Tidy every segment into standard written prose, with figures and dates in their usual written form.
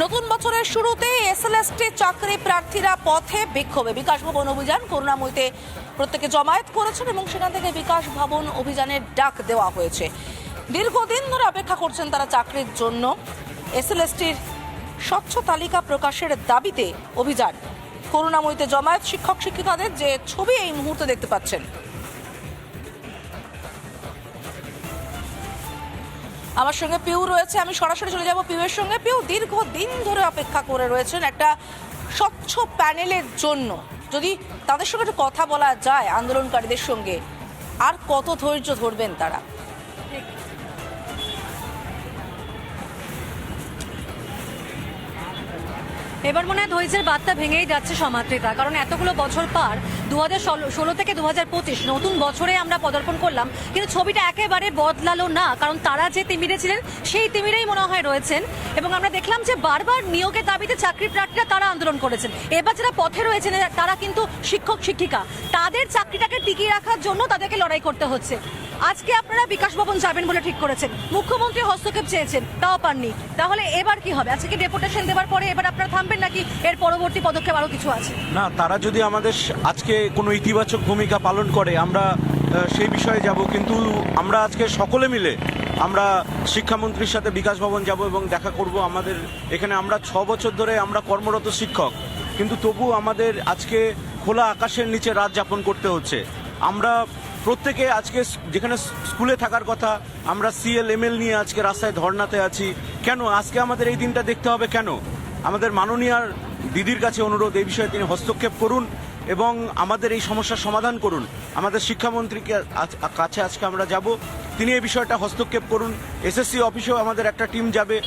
নতুন বছরের শুরুতে এসএলএসটি চাকরি প্রার্থীরা পথে বিক্ষোভে বিকাশ ভবন অভিযান করুণাময়ীতে প্রত্যেকে জমায়েত করেছেন এবং সেখান থেকে বিকাশ ভবন অভিযানের ডাক দেওয়া হয়েছে। দীর্ঘদিন ধরে অপেক্ষা করছেন তারা চাকরির জন্য। এসএলএসটির স্বচ্ছ তালিকা প্রকাশের দাবিতে অভিযান করুণাময়ীতে জমায়েত শিক্ষক শিক্ষিকাদের, যে ছবি এই মুহূর্তে দেখতে পাচ্ছেন। আমার সঙ্গে পিউ রয়েছে, আমি সরাসরি চলে যাব পিউয়ের সঙ্গে। পিউ, দীর্ঘদিন ধরে অপেক্ষা করে রয়েছেন একটা স্বচ্ছ প্যানেলের জন্য। যদি তাদের সঙ্গে একটু কথা বলা যায় আন্দোলনকারীদের সঙ্গে, আর কত ধৈর্য ধরবেন তারা? এবার মনে হয় ধৈর্যের বার্তা ভেঙেই যাচ্ছে সমাদৃতা, কারণ এতগুলো বছর পার 2016 থেকে 2025 নতুন বছরে আমরা পদার্পণ করলাম, কিন্তু ছবিটা একেবারে বদলালো না। কারণ তারা যে তিমিরে ছিলেন সেই তিমিরেই মনে হয় রয়েছেন। এবং আমরা দেখলাম যে বারবার নিয়োগের দাবিতে চাকরি প্রার্থীরা তারা আন্দোলন করেছেন। এবার যারা পথে রয়েছেন তারা কিন্তু শিক্ষক শিক্ষিকা, তাদের চাকরিটাকে টিকিয়ে রাখার জন্য তাদেরকে লড়াই করতে হচ্ছে। আজকে আপনারা বিকাশ ভবন যাবেন বলে ঠিক করেছেন, মুখ্যমন্ত্রী হস্তক্ষেপ চেয়েছেন, তাও পাননি। তাহলে এবার কি হবে? আজকে ডেপুটেশন দেওয়ার পরে এবার আপনারা থামবেন নাকি এর পরবর্তী পদক্ষেপ আরো কিছু আছে? না, তারা যদি আমাদের আজকে কোনো ইতিবাচক ভূমিকা পালন করে আমরা সেই বিষয়ে যাব, কিন্তু আমরা আজকে সকলে মিলে আমরা শিক্ষামন্ত্রীর সাথে বিকাশ ভবন যাব এবং দেখা করব। আমাদের এখানে আমরা 6 বছর ধরে আমরা কর্মরত শিক্ষক, কিন্তু তবু আমাদের আজকে খোলা আকাশের নিচে রাত যাপন করতে হচ্ছে। আমরা প্রত্যেকে আজকে যেখানে স্কুলে থাকার কথা, আমরা সিএল এমএল নিয়ে আজকে রাস্তায় ধর্নাতে আছি। কেন আজকে আমাদের এই দিনটা দেখতে হবে? কেন? আমাদের মাননীয় দিদির কাছে অনুরোধ, এই বিষয়ে তিনি হস্তক্ষেপ করুন এবং আমাদের এই সমস্যার সমাধান করুন। আমাদের শিক্ষামন্ত্রীকে কাছে আজকে আমরা যাব, তিনি এই বিষয়টা হস্তক্ষেপ করুন। এসএসসি অফিসেও আমাদের একটা টিম যাবে,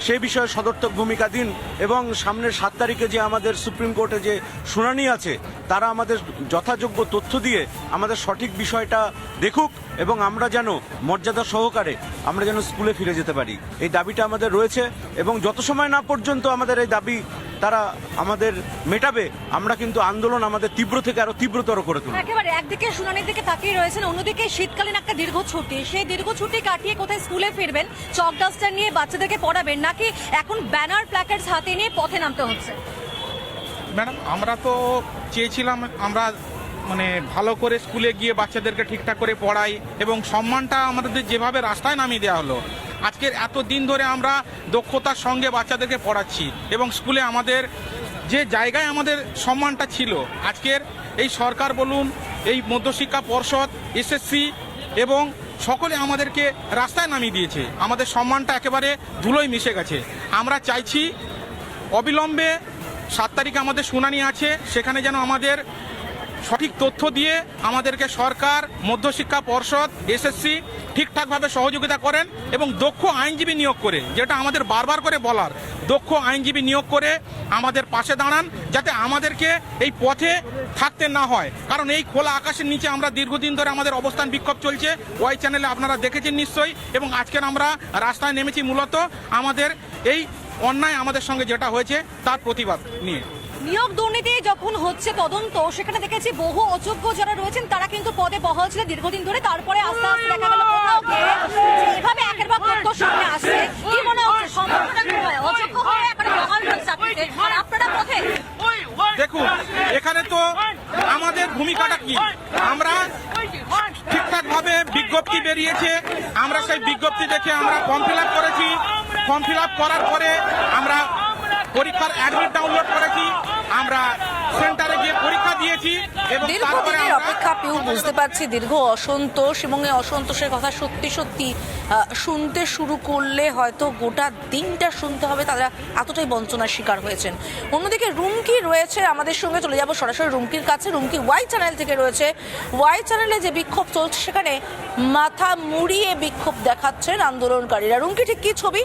সেই বিষয়ে সদর্থক ভূমিকা দিন এবং সামনের 7 তারিখে যে আমাদের সুপ্রিম কোর্টে যে শুনানি আছে, তারা আমাদের যথাযোগ্য তথ্য দিয়ে আমাদের সঠিক বিষয়টা দেখুক এবং আমরা যেন মর্যাদা সহকারে আমরা যেন স্কুলে ফিরে যেতে পারি। এই দাবিটা আমাদের রয়েছে এবং যত সময় না পর্যন্ত আমাদের এই দাবি তারা আমাদের মেটাবে, আমরা কিন্তু আন্দোলন আমাদের তীব্র থেকে আরো তীব্রতর করে তুলব। একেবারে একদিকে শুনানির দিকে তাকিয়ে রয়েছেন, অন্যদিকে শীতকালীন একটা দীর্ঘ ছুটি, সেই দীর্ঘ ছুটি কাটিয়ে কোথায় স্কুলে ফিরবেন, চক ডাস্টার নিয়ে বাচ্চাদেরকে পড়াবেন, নাকি এখন ব্যানার প্ল্যাকার্ডস হাতে নিয়ে পথে নামতে হচ্ছে? ম্যাডাম, আমরা তো চেয়েছিলাম আমরা ভালো করে স্কুলে গিয়ে বাচ্চাদেরকে ঠিকঠাক করে পড়াই এবং সম্মানটা আমাদের যেভাবে রাস্তায় নামিয়ে দেওয়া হলো। আজকের এত দিন ধরে আমরা দক্ষতার সঙ্গে বাচ্চাদেরকে পড়াচ্ছি এবং স্কুলে আমাদের যে জায়গায় আমাদের সম্মানটা ছিল, আজকের এই সরকার বলুন, এই মধ্যশিক্ষা পর্ষদ, এসএসসি এবং সকলে আমাদেরকে রাস্তায় নামিয়ে দিয়েছে। আমাদের সম্মানটা একেবারে ধুলোয় মিশে গেছে। আমরা চাইছি অবিলম্বে 7 তারিখে আমাদের শুনানি আছে, সেখানে যেন আমাদের সঠিক তথ্য দিয়ে আমাদেরকে সরকার, মধ্যশিক্ষা পর্ষদ, এসএসসি ঠিকঠাকভাবে সহযোগিতা করেন এবং দক্ষ আইনজীবী নিয়োগ করে, যেটা আমাদের বারবার করে বলার, দক্ষ আইনজীবী নিয়োগ করে আমাদের পাশে দাঁড়ান, যাতে আমাদেরকে এই পথে থাকতে না হয়। কারণ এই খোলা আকাশের নিচে আমরা দীর্ঘদিন ধরে আমাদের অবস্থান বিক্ষোভ চলছে, ওয়াই চ্যানেলে আপনারা দেখেছেন নিশ্চয়ই। এবং আজকের আমরা রাস্তায় নেমেছি মূলত আমাদের এই অন্যায় আমাদের সঙ্গে যেটা হয়েছে তার প্রতিবাদ নিয়ে। নিয়োগ দুর্নীতি যখন হচ্ছে তদন্ত, সেখানে দেখেছি বহু অযোগ্য যারা রয়েছেন তারা কিন্তু পদে বহাল ছিল দীর্ঘদিন ধরে, তারপরে আস্তে আস্তে দেখা গেল কোথাও গিয়ে এভাবে একের পর তথ্য সামনে আসছে। কি মনে হচ্ছে সম্পর্কটা কি হয়? অযোগ্য হয়ে এখন বহাল হচ্ছে চাকরিতে, আর আপনারা পথে। দেখুন, এখানে তো আমাদের ভূমিকাটা কি, আমরা ঠিকঠাক ভাবে বিজ্ঞপ্তি বেরিয়েছে, আমরা সেই বিজ্ঞপ্তি দেখে আমরা ফর্ম ফিল আপ করেছি। ফর্ম ফিল আপ করার পরে আমরা পরীক্ষার অ্যাডমিট ডাউনলোড করেছি, আমরা সেন্টারে গিয়ে পরীক্ষা দিয়েছি এবং দীর্ঘদিনের অপেক্ষা পিউ, বুঝতে পারছি দীর্ঘ অসন্তোষ, এবং এই অসন্তোষের কথা সত্যি সত্যি শুনতে শুরু করলে হয়তো গোটা দিনটা শুনতে হবে। তারা এতটাই বঞ্চনার শিকার হয়েছেন। অন্যদিকে রুমকি রয়েছে আমাদের সঙ্গে, চলে যাব সরাসরি রুমকির কাছে। রুমকি ওয়াই চ্যানেল থেকে রয়েছে। ওয়াই চ্যানেলে যে বিক্ষোভ চলছে সেখানে মাথা মুড়িয়ে বিক্ষোভ দেখাচ্ছেন আন্দোলনকারীরা। রুমকি, ঠিক কি ছবি?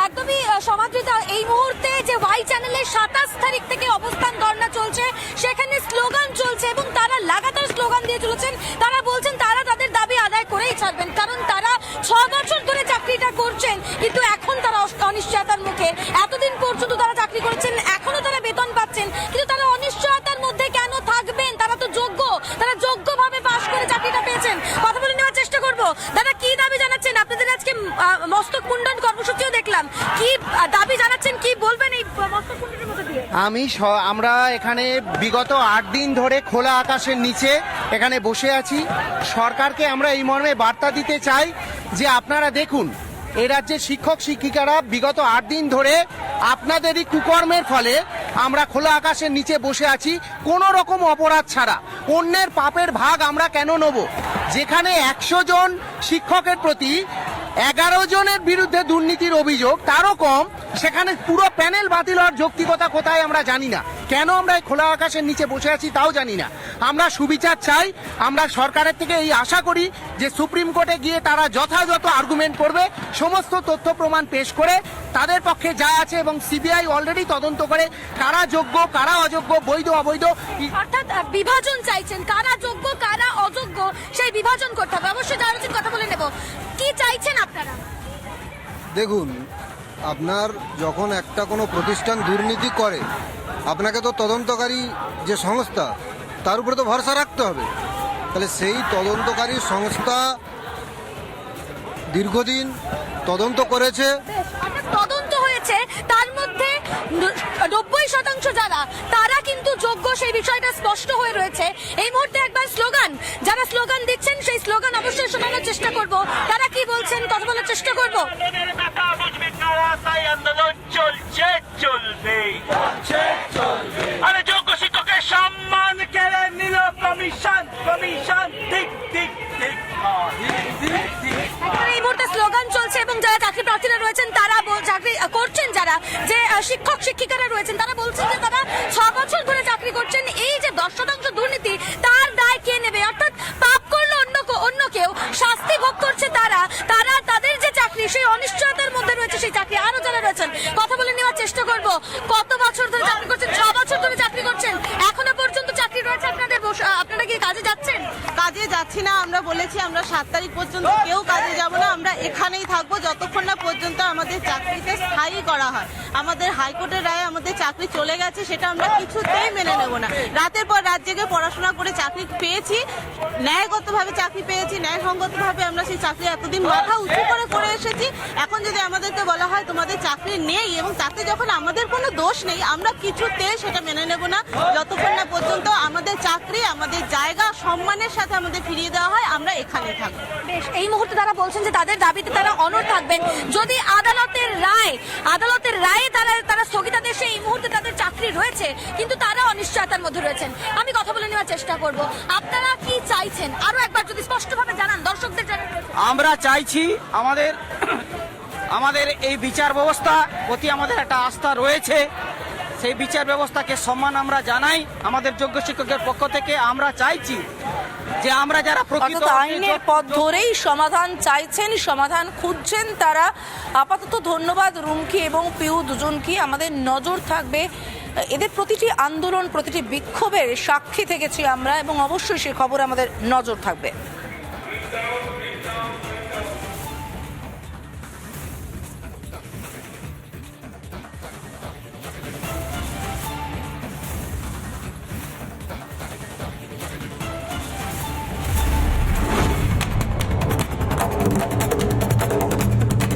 একদমই সমাদৃতা, এই মুহূর্তে যে ওয়াই চ্যানেলের 27 তারিখ থেকে অবস্থান ধর্ণা চলছে, সেখানে স্লোগান চলছে এবং তারা লাগাতার স্লোগান দিয়ে চলেছেন। তারা বলছেন তারা তাদের দাবি আদায় করেই ছাড়বেন, কারণ তারা 6 বছর ধরে চাকরিটা করছেন, কিন্তু এখন তারা অনিশ্চয়তার মুখে। এতদিন পর্যন্ত তারা চাকরি করেছেন, এখনো তারা বেতন পাচ্ছেন, কিন্তু তারা অনিশ্চয়তার মধ্যে কেন থাকবেন? তারা তো যোগ্য, তারা যোগ্যভাবে পাশ করে চাকরিটা পেয়েছেন। কথা বলে নেওয়ার চেষ্টা করবো। আমরা এখানে বিগত 8 দিন ধরে খোলা আকাশের নিচে এখানে বসে আছি। সরকারকে আমরা এই মর্মে বার্তা দিতে চাই যে আপনারা দেখুন, এই রাজ্যের শিক্ষক শিক্ষিকারা বিগত 8 দিন ধরে আপনাদেরই কুকর্মের ফলে আমরা খোলা আকাশের নিচে বসে আছি কোনো রকম অপরাধ ছাড়া। অন্যের পাপের ভাগ আমরা কেন নেব? যেখানে 100 জন শিক্ষকের প্রতি 11 জনের বিরুদ্ধে দুর্নীতির অভিযোগ, তারও কম, সেখানে পুরো প্যানেল বাতিল হওয়ার যৌক্তিকতা কোথায় আমরা জানি না। কেন আমরা এই খোলা আকাশের নিচে বসে আছি তাও জানি না। আমরা সুবিচার চাই। আমরা সরকারের থেকে এই আশা করি যে সুপ্রিম কোর্টে গিয়ে তারা যথাযথ আর্গুমেন্ট করবে, সমস্ত তথ্য প্রমাণ পেশ করে তাদের পক্ষে যা আছে, এবং সিবিআই অলরেডি তদন্ত করে কারা যোগ্য কারা অযোগ্য, বৈধ অবৈধ। অর্থাৎ বিভাজন চাইছেন, কারা যোগ্য কারা অযোগ্য সেই বিভাজন করতে হবে। অবশ্যই যারা কথা বলে নেব, কি চাইছেন আপনারা? দেখুন, আপনার যখন একটা কোনো প্রতিষ্ঠান দুর্নীতি করে, আপনাকে তো তদন্তকারী যে সংস্থা তার উপরে তো ভরসা রাখতে হবে। তাহলে সেই তদন্তকারী সংস্থা দীর্ঘদিন তদন্ত করেছে, তদন্ত হয়েছে, তার মধ্যে 90% যারা তারা কিন্তু যোগ্য, সেই বিষয়টা স্পষ্ট হয়ে রয়েছে। এই মুহূর্তে একবার স্লোগান, যারা স্লোগান দিচ্ছেন সেই স্লোগান অবশ্যই শোনানোর চেষ্টা করব। তারা কি বলছেন কথা বলার চেষ্টা করব। আন্দোলন চলছে, চলবে, আরে যোগ্য শিক্ষকের সম্মান কেড়ে নিল কমিশন, কমিশন ঠিক ঠিক ঠিক। এই মুহূর্তে স্লোগান চলছে এবং যারা চাকরি প্রার্থীরা রয়েছেন, তারা চাকরি করছেন, যারা যে শিক্ষক শিক্ষিকারা রয়েছেন, তারা বলছেন যে তারা 6 বছর ধরে চাকরি করছেন। এই যে 10% দুর্নীতি, তার দায় কে নেবে? অর্থাৎ পাপ করলো অন্য কেউ, শাস্তি ভোগ করছে তারা তাদের যে চাকরি, সেই অনিশ্চয়তার মধ্যে রয়েছে সেই চাকরি। আরো যারা রয়েছেন কথা বলে নেওয়ার চেষ্টা করব। কত বছর ধরে চাকরি করছেন? 6 বছর ধরে চাকরি করছেন, এখনো পর্যন্ত চাকরি রয়েছে আপনাদের। আপনারা কি কাজে যাচ্ছেন? কাজে যাচ্ছি না। আমরা বলেছি আমরা 7 তারিখ পর্যন্ত কেউ কাজে যাব না, আমরা এখানেই থাকবো যতক্ষণ না পর্যন্ত আমাদের চাকরিতে স্থায়ী করা হয়। আমাদের হাইকোর্টের রায়ে আমাদের চাকরি চলে গেছে, সেটা আমরা কিছুতেই মেনে নেব না। রাতের পর রাত জেগে পড়াশোনা করে চাকরি পেয়েছি, ন্যায়গতভাবে চাকরি পেয়েছি, ন্যায়সঙ্গতভাবে আমরা সেই চাকরি এতদিন মাথা উঁচু করে এসেছি। এখন যদি আমাদেরকে বলা হয় তোমাদের চাকরি নেই, এবং তাতে যখন আমাদের কোনো দোষ নেই, আমরা কিছুতেই সেটা মেনে নেব না যতক্ষণ না পর্যন্ত আমাদের চাকরি, আমাদের জায়গা সম্মানের সাথে আমাদের ফিরিয়ে দেওয়া হয়। আমরা এখানেই থাকবো। বেশ, এই মুহূর্তে তারা বলছেন যে তাদের দাবিতে তারা অনড় থাকবেন। যদি আদালতের রায়ে তারা স্থগিতাদেশে এই মুহূর্তে তাদের চাকরি রয়েছে, কিন্তু তারা অনিশ্চয়তার মধ্যে রয়েছেন। আমি কথা বলে নেওয়ার চেষ্টা করব। আপনারা কি চাইছেন আরো একবার যদি স্পষ্টভাবে জানান দর্শকদের জানান। আমরা চাইছি আমাদের এই বিচার ব্যবস্থা প্রতি আমাদের একটা আস্থা রয়েছে, সেই বিচার ব্যবস্থাকে সম্মান আমরা জানাই। আমাদের যোগ্য শিক্ষকের পক্ষ থেকে আমরা চাইছি যে আমরা যারা প্রকৃত আইনের পথ ধরেই সমাধান চাইছেন, সমাধান খুঁজছেন তারা। আপাতত ধন্যবাদ রুমকি এবং পিউ দুজনকে। আমাদের নজর থাকবে এদের প্রতিটি আন্দোলন, প্রতিটি বিক্ষোভের সাক্ষী থেকেছি আমরা, এবং অবশ্যই সে খবর আমাদের নজর থাকবে।